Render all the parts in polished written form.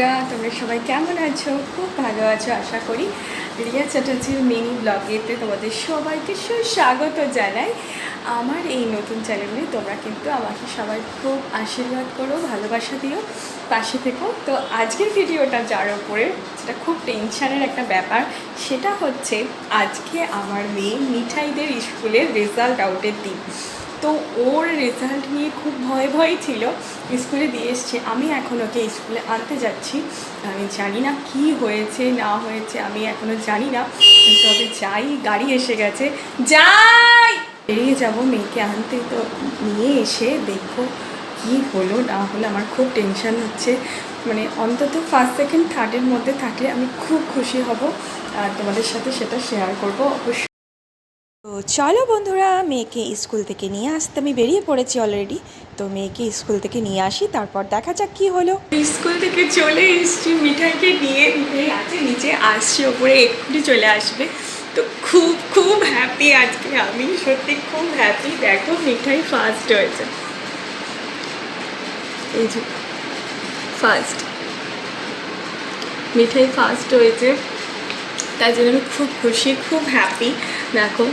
বন্ধুরা, তোমরা সবাই কেমন আছো? খুব ভালো আছো আশা করি। রিয়া চ্যাটার্জির মিনি ব্লগেতে তোমাদের সবাইকে সুস্বাগত জানাই। আমার এই নতুন চ্যানেলে তোমরা কিন্তু আমাকে সবাই খুব আশীর্বাদ করো, ভালোবাসা দিও, পাশে থেকো। তো আজকের ভিডিওটা যার ওপরে, যেটা খুব টেনশানের একটা ব্যাপার, সেটা হচ্ছে আজকে আমার মেয়ে মিঠাইদের স্কুলের রেজাল্ট আউটের দিন। তো ওর রেজাল্ট নিয়ে খুব ভয় ছিল, স্কুলে দিয়ে এসছে। আমি এখন ওকে স্কুলে আনতে যাচ্ছি। আমি জানি না কি হয়েছে না হয়েছে, আমি এখনও জানি না, তবে যাই, গাড়ি এসে গেছে, যাই, বেরিয়ে যাব মেয়েকে আনতে। তো নিয়ে এসে দেখো কি হলো না হলো। আমার খুব টেনশান হচ্ছে, মানে অন্তত ফার্স্ট সেকেন্ড থার্ডের মধ্যে থাকলে আমি খুব খুশি হব, আর তোমাদের সাথে সেটা শেয়ার করবো অবশ্যই। তো চলো বন্ধুরা, মেয়েকে স্কুল থেকে নিয়ে আসতে আমি বেরিয়ে পড়েছি অলরেডি। তো মেয়েকে স্কুল থেকে নিয়ে আসি, তারপর দেখা যাক কী হলো। স্কুল থেকে চলে এসছি মিঠাইকে নিয়ে। মিঠাই আছে নিচে, আসছি ওপরে, এক্ষুনি চলে আসবে। তো খুব খুব হ্যাপি আজকে আমি, সত্যি খুব হ্যাপি। দেখো মিঠাই ফার্স্ট হয়েছে, এই যে ফার্স্ট, মিঠাই ফার্স্ট হয়েছে, তার জন্য আমি খুব খুশি, খুব হ্যাপি। দেখো,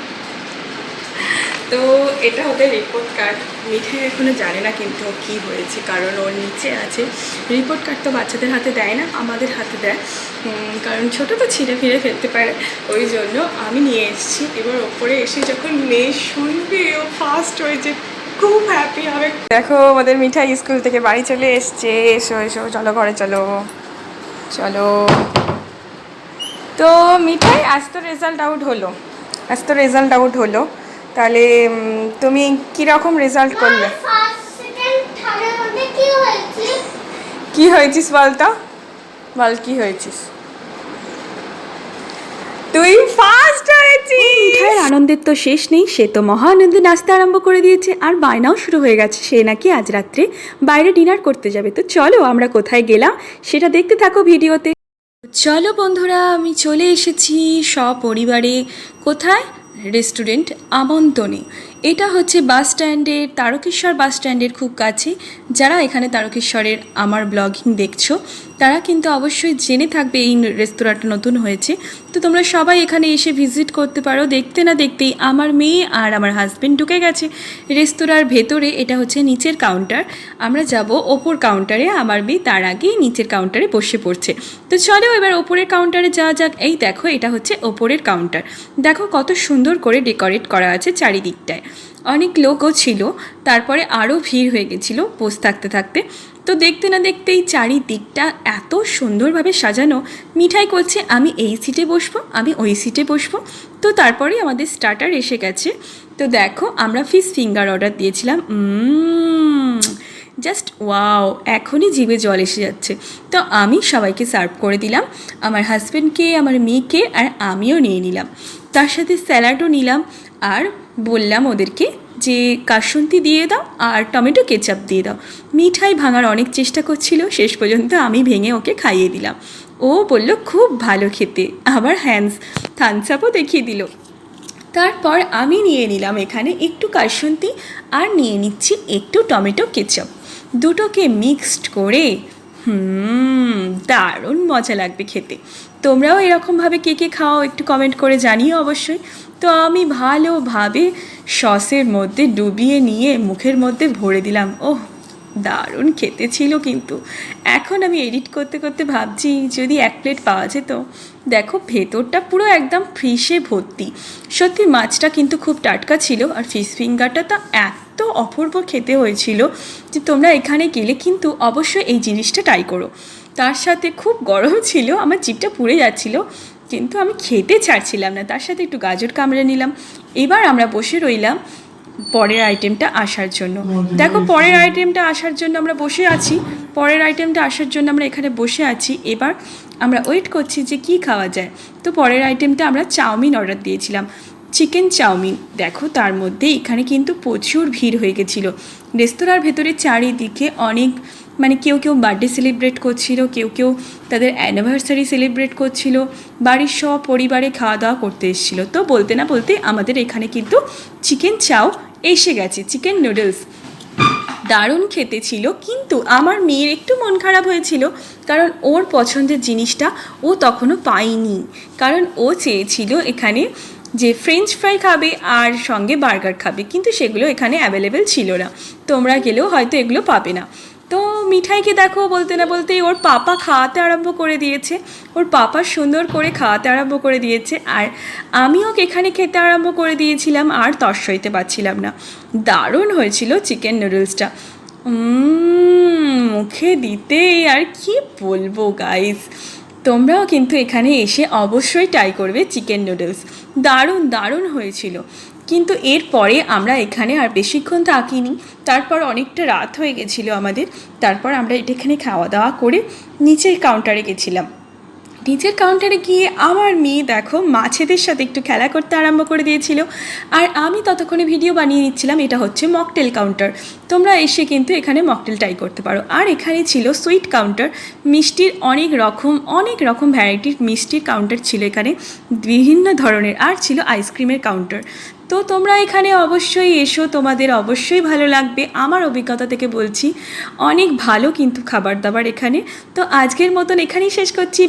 তো এটা হবে রিপোর্ট কার্ড। মিঠাই এখনও জানে না কিন্তু কী হয়েছে, কারণ ওর নিচে আছে। রিপোর্ট কার্ড তো বাচ্চাদের হাতে দেয় না, আমাদের হাতে দেয়, কারণ ছোটো তো ছিঁড়ে ফিরে ফেলতে পারে, ওই জন্য আমি নিয়ে এসেছি। এবার ওপরে এসে যখন মেয়ে শুনবে ও ফার্স্ট হয়েছে, খুব হ্যাপি হবে। দেখো আমাদের মিঠাই স্কুল থেকে বাড়ি চলে এসছে। এসো এসো, চলো ঘরে চলো, চলো। তো মিঠাই, আজ তো রেজাল্ট আউট হলো, তাহলে তুমি কীরকম রেজাল্ট করলে? কি হয়েছিস বলতো, বল কি হয়েছিস? তুই ফার্স্ট হয়েছিস। মিঠাইয়ের আনন্দের তো শেষ নেই, সে তো মহা আনন্দে নাচতে আরম্ভ করে দিয়েছে, আর বায়নাও শুরু হয়ে গেছে। সে নাকি আজ রাত্রে বাইরে ডিনার করতে যাবে। তো চলো আমরা কোথায় গেলাম সেটা দেখতে থাকো ভিডিওতে। চলো বন্ধুরা, আমি চলে এসেছি সপরিবারে। কোথায়? রেস্টুরেন্ট আমন্ত্রণে। এটা হচ্ছে বাস স্ট্যান্ডের, তারকেশ্বর বাস স্ট্যান্ডের খুব কাছে। যারা এখানে তারকেশ্বরের আমার ব্লগিং দেখছো তারা কিন্তু অবশ্যই জেনে থাকবে এই রেস্তোরাঁটা নতুন হয়েছে। তো তোমরা সবাই এখানে এসে ভিজিট করতে পারো। দেখতে না দেখতেই আমার মেয়ে আর আমার হাজব্যান্ড ঢুকে গেছে রেস্তোরাঁর ভেতরে। এটা হচ্ছে নিচের কাউন্টার, আমরা যাব ওপর কাউন্টারে। আমার মেয়ে তার আগেই নিচের কাউন্টারে বসে পড়ছে। তো চলো এবার ওপরের কাউন্টারে যাওয়া যাক। এই দেখো, এটা হচ্ছে ওপরের কাউন্টার। দেখো কত সুন্দর করে ডেকোরেট করা আছে চারিদিকটায়। অনেক লোকও ছিল, তারপরে আরও ভিড় হয়ে গেছিলো বসে থাকতে থাকতে। তো দেখতে না দেখতেই চারিদিকটা এত সুন্দরভাবে সাজানো। মিঠাই করছে আমি এই সিটে বসবো, আমি ওই সিটে বসবো। তো তারপরে আমাদের স্টার্টার এসে গেছে। তো দেখো, আমরা ফিশ ফিঙ্গার অর্ডার দিয়েছিলাম। জাস্ট ওয়াও, এখনই জিভে জল এসে যাচ্ছে। তো আমি সবাইকে সার্ভ করে দিলাম, আমার হাজব্যান্ডকে, আমার মেয়েকে, আর আমিও নিয়ে নিলাম। তার সাথে স্যালাডও নিলাম, আর বললাম ওদেরকে যে কাসুন্দি দিয়ে দাও আর টমেটো কেচাপ দিয়ে দাও। মিঠাই ভাঙার অনেক চেষ্টা করছিল, শেষ পর্যন্ত আমি ভেঙে ওকে খাইয়ে দিলাম। ও বলল খুব ভালো খেতে, আবার থামস আপও দেখিয়ে দিল। তারপর আমি নিয়ে নিলাম এখানে একটু কাসুন্দি, আর নিয়ে নিচ্ছি একটু টমেটো কেচাপ। দুটোকে মিক্সড করে দারুণ মজা লাগবে খেতে। তোমরাও এরকমভাবে কে কে খাও একটু কমেন্ট করে জানিও অবশ্যই। তো আমি ভালোভাবে সসের মধ্যে ডুবিয়ে নিয়ে মুখের মধ্যে ভরে দিলাম। ওহ, দারুণ খেতে ছিল কিন্তু। এখন আমি এডিট করতে করতে ভাবছি যদি এক প্লেট পাওয়া যেত। দেখো ভেতরটা পুরো একদম ফিশে ভর্তি। সত্যি মাছটা কিন্তু খুব টাটকা ছিল, আর ফিশ ফিঙ্গারটা তো এত অপূর্ব খেতে হয়েছিল যে তোমরা এখানে গেলে কিন্তু অবশ্যই এই জিনিসটা ট্রাই করো। তার সাথে খুব গরম ছিল, আমার জিভটা পুড়ে যাচ্ছিল, কিন্তু আমি খেতে ছাড়ছিলাম না। তার সাথে একটু গাজর কামড়ে নিলাম। এবার আমরা বসে রইলাম পরের আইটেমটা আসার জন্য। দেখো পরের আইটেমটা আসার জন্য আমরা বসে আছি, আমরা এখানে বসে আছি। এবার আমরা ওয়েট করছি যে কি খাওয়া যায়। তো পরের আইটেমটা আমরা চাউমিন অর্ডার দিয়েছিলাম, চিকেন চাউমিন। দেখো তার মধ্যে এখানে কিন্তু প্রচুর ভিড় হয়ে গেছিলো। রেস্তোরাঁর ভেতরে চারিদিকে অনেক, মানে কেউ বার্থডে সেলিব্রেট করছিল, কেউ তাদের অ্যানিভার্সারি সেলিব্রেট করছিল, বাড়ির সব পরিবারে খাওয়া দাওয়া করতে এসেছিলো। তো বলতে না বলতে আমাদের এখানে কিন্তু চিকেন চাও এসে গেছে, চিকেন নুডলস। দারুণ খেতে ছিল। কিন্তু আমার মেয়ের একটু মন খারাপ হয়েছিল, কারণ ওর পছন্দের জিনিসটা ও তখনও পায়নি। কারণ ও চেয়েছিল এখানে যে ফ্রেঞ্চ ফ্রাই খাবে আর সঙ্গে বার্গার খাবে, কিন্তু সেগুলো এখানে অ্যাভেলেবেল ছিল না। তোমরা গেলেও হয়তো এগুলো পাবে না। তো মিঠাইকে দেখো বলতে না বলতেই ওর পাপা খাওয়াতে আরম্ভ করে দিয়েছে। ওর পাপা সুন্দর করে খাওয়াতে আরম্ভ করে দিয়েছে, আর আমিও এখানে খেতে আরম্ভ করে দিয়েছিলাম, আর তর সইতে পারছিলাম না। দারুণ হয়েছিল চিকেন নুডলসটা। মুখে দিতে আর কি বলবো গাইস, তোমরাও কিন্তু এখানে এসে অবশ্যই ট্রাই করবে চিকেন নুডলস। দারুণ দারুণ হয়েছিল। কিন্তু এরপরে আমরা এখানে আর বেশিক্ষণ থাকিনি, তারপর অনেকটা রাত হয়ে গেছিলো আমাদের। তারপর আমরা এখানে খাওয়া দাওয়া করে নিচের কাউন্টারে গেছিলাম। নিচের কাউন্টারে গিয়ে আমার মেয়ে দেখো মাছেদের সাথে একটু খেলা করতে আরম্ভ করে দিয়েছিল, আর আমি ততক্ষণে ভিডিও বানিয়ে নিচ্ছিলাম। এটা হচ্ছে মকটেল কাউন্টার, তোমরা এসে কিন্তু এখানে মকটেল ট্রাই করতে পারো। আর এখানে ছিল সুইট কাউন্টার, মিষ্টির অনেক রকম ভ্যারাইটির মিষ্টির কাউন্টার ছিল এখানে, বিভিন্ন ধরনের। আর ছিল আইসক্রিমের কাউন্টার। তো তোমরা এখানে অবশ্যই এসো, তোমাদের অবশ্যই ভালো লাগবে। আমার অভিজ্ঞতা থেকে বলছি, অনেক ভালো কিন্তু খাবার দাবার এখানে। তো আজকের মতন এখানেই শেষ করছি,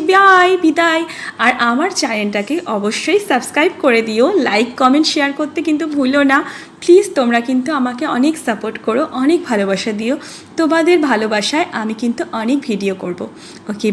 বিদায়। আর আমার চ্যানেলটাকে অবশ্যই সাবস্ক্রাইব করে দিও, লাইক কমেন্ট শেয়ার করতে কিন্তু ভুলো না প্লিজ। তোমরা কিন্তু আমাকে অনেক সাপোর্ট করো, অনেক ভালোবাসা দিও। তোমাদের ভালোবাসায় আমি কিন্তু অনেক ভিডিও করব। ওকে।